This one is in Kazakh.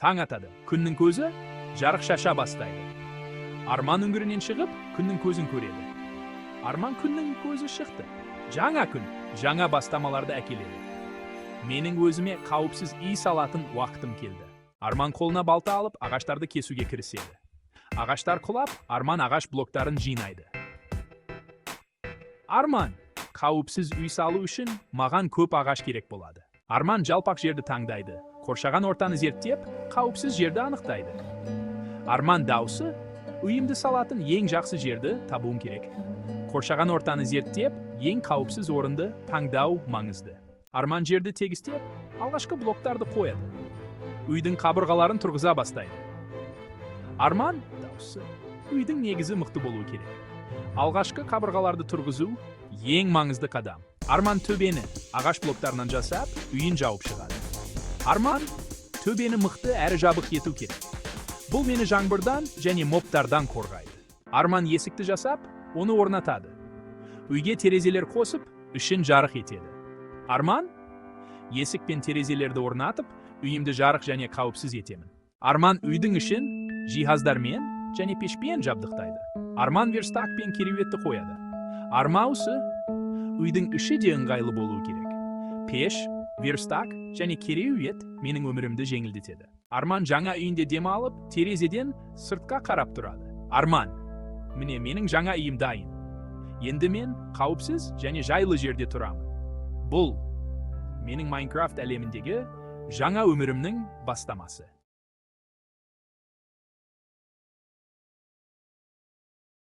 Таң атады. Күннің көзі жарық шаша бастайды. Арман үңгірінен шығып, күннің көзін көреді. Арман күннің көзі шықты. Жаңа күн, жаңа бастамаларды әкеледі. Менің өзіме қауіпсіз үй салатын уақытым келді. Арман қолына балта алып, ағаштарды кесуге кіріседі. Ағаштар құлап, Арман ағаш блоктарын жинайды. Арман, қауіпсіз үй салу үшін маған көп ағаш керек болады. Арман жалпақ жерді таңдайды. Қоршаған ортаны зерттеп, қауіпсіз жерді анықтайды. Арман даусы, үйімді салатын ең жақсы жерді табуым керек. Қоршаған ортаны зерттеп, ең қауіпсіз орынды таңдау маңызды. Арман жерді тегістеп, алғашқы блоктарды қояды. Үйдің қабырғаларын тұрғыза бастайды. Арман даусы, үйдің негізі мықты болуы керек. Алғашқы қабырғаларды тұрғызу ең маңызды қадам. Арман төбені ағаш блоктарынан жасап, үйін жауып шығады. Арман төбені мықты әрі жабық ету керек. Бұл мені жаңбырдан және моптардан қорғайды. Арман есікті жасап, оны орнатады. Үйге терезелер қосып, ішін жарық етеді. Арман есік пен терезелерді орнатып, үйімді жарық және қауіпсіз етемін. Арман үйдің ішін жиһаздармен және пешпен жабдықтайды. Арман верстак пен кереуетті қояды. Армаусы үйдің іші де ыңғайлы болуы керек. Пеш, верстак және кереует менің өмірімді жеңілдетеді. Арман жаңа үйінде демалып, терезеден сыртқа қарап тұрады. Арман, міне менің жаңа үйім дайын. Енді мен қауіпсіз және жайлы жерде тұрамын. Бұл менің Майнкрафт әлеміндегі жаңа өмірімнің бастамасы.